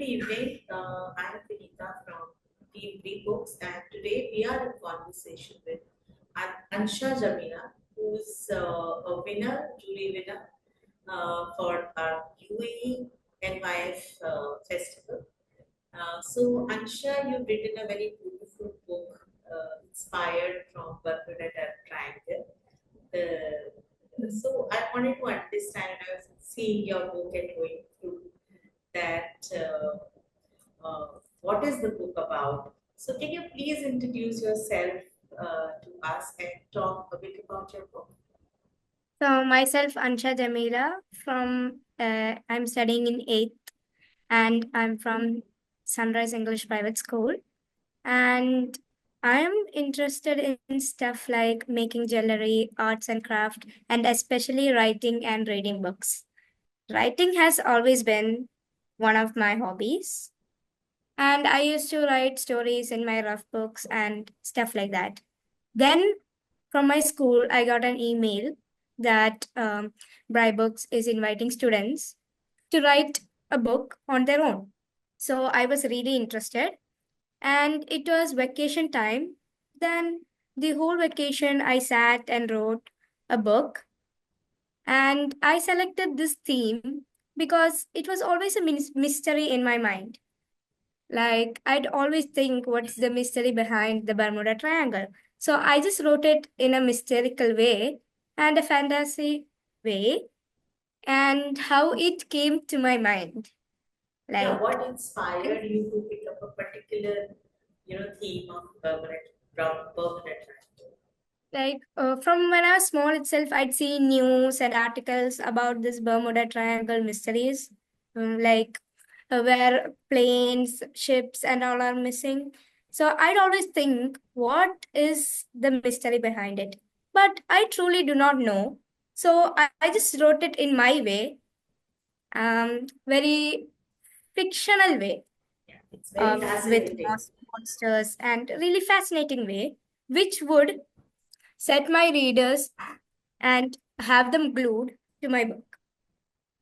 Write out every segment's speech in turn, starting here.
evening. I am Vinita from Team BriBooks, and today we are in conversation with Ansha Jameela, who is jury winner for our UAE NYF festival. So, Ansha, you've written a very beautiful book inspired from Bermuda Triangle. So, I wanted to understand, I was seeing your book and going through that what is the book about. So, can you please introduce yourself to us and talk a bit about your book? So myself, Ansha Jameela from I'm studying in eighth, and I'm from Sunrise English Private School, and I am interested in stuff like making jewelry, arts and craft, and especially writing and reading books. Writing has always been one of my hobbies, and I used to write stories in my rough books and stuff like that. Then from my school, I got an email that BriBooks is inviting students to write a book on their own. So I was really interested, and it was vacation time. Then the whole vacation, I sat and wrote a book, and I selected this theme because it was always a mystery in my mind. Like I'd always think, what's the mystery behind the Bermuda Triangle? So I just wrote it in a mystical way and a fantasy way, and how it came to my mind. Yeah, Like, what inspired you to pick up a particular, theme of permanent writing? from when I was small itself, I'd see news and articles about this Bermuda Triangle mysteries, where planes, ships, and all are missing. So I'd always think, what is the mystery behind it? But I truly do not know. So I just wrote it in my way, very fictional way, Yeah, it's very with fascinating. monsters and really fascinating way, which would set my readers and have them glued to my book.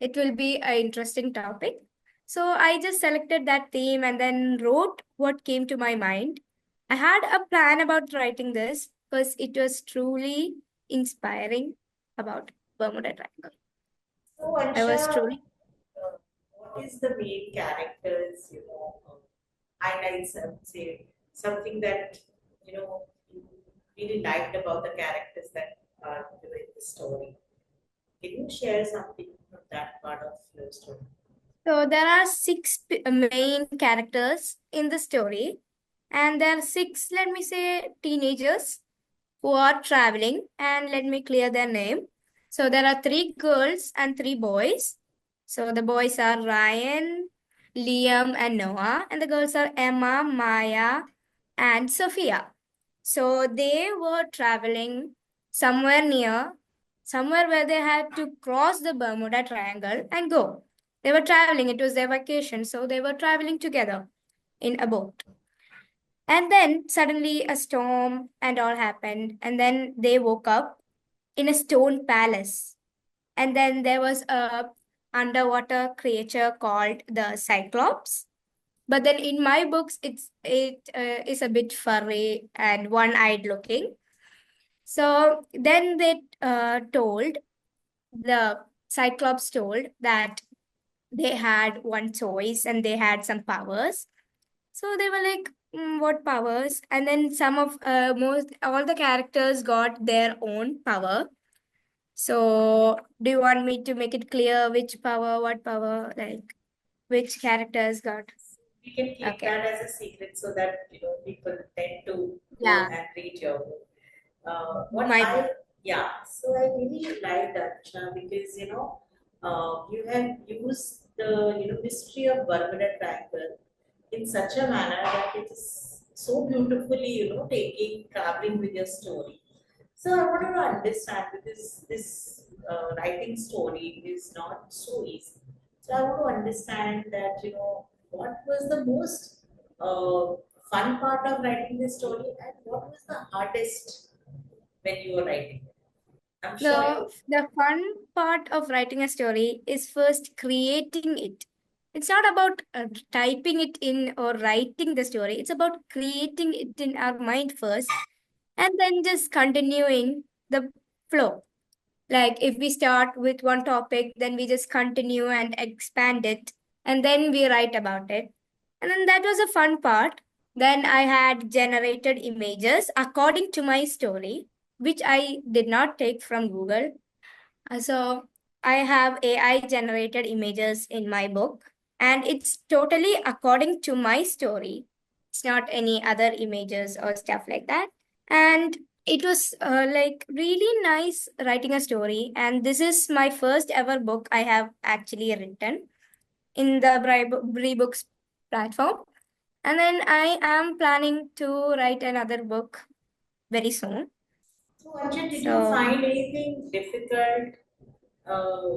It will be an interesting topic. So I just selected that theme and then wrote what came to my mind. I had a plan about writing this because it was truly inspiring about Bermuda Triangle. So, I was Ansha, truly what is the main characters, highlights, I would say, something that, you really liked about the characters that are in the story? Can you share something from that part of your story? so there are six main characters in the story, and there are six, let me say, teenagers who are traveling, and let me clear their name. So there are three girls and three boys. So the boys are Ryan, Liam, and Noah, and the girls are Emma, Maya, and Sophia. So they were traveling somewhere near, somewhere where they had to cross the Bermuda Triangle and go. They were traveling, it was their vacation, so they were traveling together in a boat. And then suddenly a storm and all happened. And then they woke up in a stone palace. And then there was a underwater creature called the Cyclops. But then in my books, it is a bit furry and one-eyed looking. So then the Cyclops told that they had one choice and they had some powers. So they were like, what powers? And then some of most all the characters got their own power. So do you want me to make it clear which power, what power, like which characters got? We can keep Okay. that as a secret so that people tend to go Yeah, and read your book. What might be. I Yeah, so I really like that because you have used the mystery of Bermuda Triangle in such a manner that it is so beautifully taking traveling with your story. So I wanted to understand because this writing story is not so easy. So I want to understand that what was the most uh, fun part of writing this story and what was the hardest when you were writing it. I'm sure The you. the fun part of writing a story is first creating it. it's not about typing it in or writing the story. It's about creating it in our mind first and then just continuing the flow. Like if we start with one topic, then we just continue and expand it, and then we write about it. And then that was a fun part. Then I had generated images according to my story, which I did not take from Google. So I have AI generated images in my book, and it's totally according to my story. It's not any other images or stuff like that. And it was like really nice writing a story. And this is my first ever book I have actually written in the BriBooks platform. And then I am planning to write another book very soon. So, Ansha, did you So find anything difficult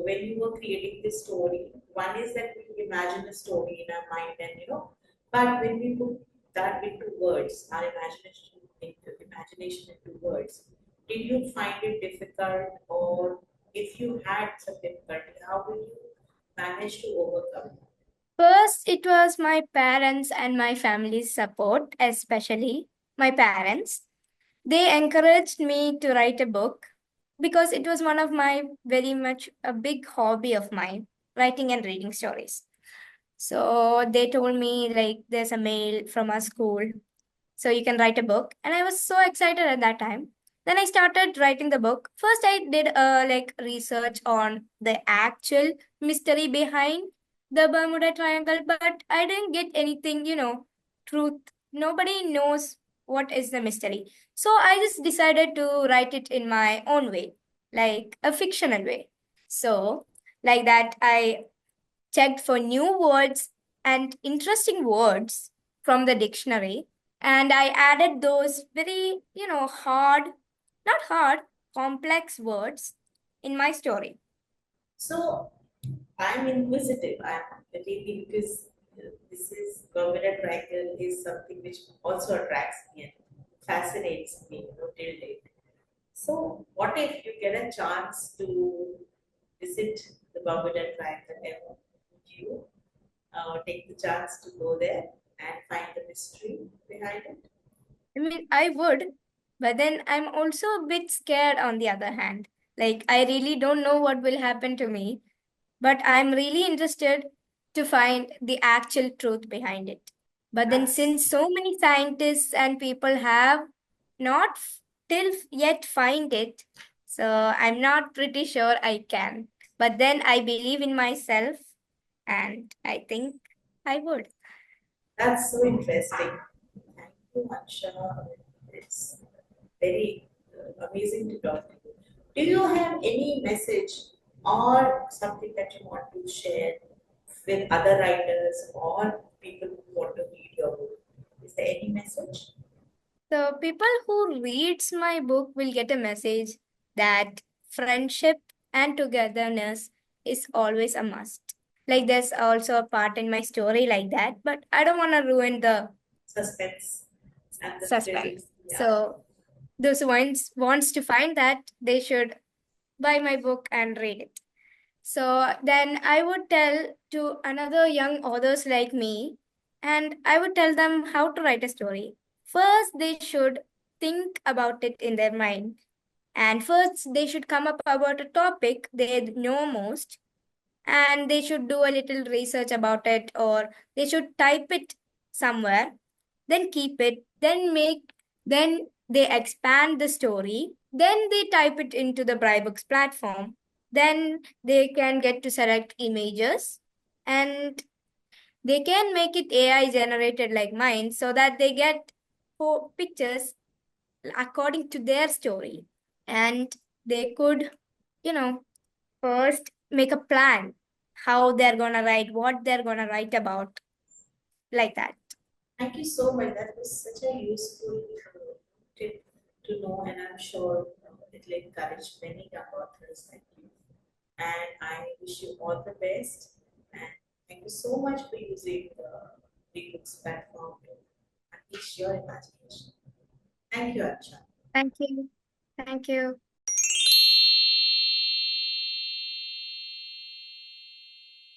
when you were creating this story? One is that we imagine a story in our mind, and but when we put that into words, our imagination into words, did you find it difficult, or if you had some difficulty, how did you manage to overcome it? first, it was my parents and my family's support, especially my parents. They encouraged me to write a book because it was one of my very much a big hobby of mine, writing and reading stories. So they told me like there's a mail from our school, so you can write a book, and I was so excited at that time. Then I started writing the book. First I did like research on the actual mystery behind the Bermuda Triangle, but I didn't get anything, truth. Nobody knows what is the mystery, so I just decided to write it in my own way, like a fictional way. So like that I checked for new words and interesting words from the dictionary, and I added those very, hard, not hard, complex words in my story. So, I'm inquisitive. I'm really because this is Bermuda Triangle is something which also attracts me and fascinates me, till date. So, what if you get a chance to visit the Bermuda Triangle ever? Would you take the chance to go there and find the mystery behind it? I mean, I would, but then I'm also a bit scared on the other hand. Like, I really don't know what will happen to me, but I'm really interested to find the actual truth behind it. But then, That's since so many scientists and people have not till yet find it, so I'm not pretty sure I can. But then I believe in myself, and I think I would. that's so interesting. Thank you, Ansha. It's very amazing to talk to you. Do you have any message or something that you want to share with other writers or people who want to read your book? Is there any message? So people who reads my book will get a message that friendship and togetherness is always a must. Like there's also a part in my story like that, but I don't want to ruin the Suspense and the thrill. suspense. Yeah. So those ones wants to find that they should buy my book and read it. So then I would tell to another young authors like me, and I would tell them how to write a story. First, they should think about it in their mind. And first, they should come up about a topic they know most, and they should do a little research about it, or they should type it somewhere, then keep it, then they expand the story, then they type it into the BriBooks platform, then they can get to select images, and they can make it AI generated like mine so that they get four pictures according to their story. And they could, you know, first make a plan how they're gonna write, what they're gonna write about, like that. Thank you so much. That was such a useful tip to know, and I'm sure it will encourage many young authors like you. And I wish you all the best. And thank you so much for using the BriBooks platform to unleash your imagination. Thank you, Archa. Thank you. Thank you.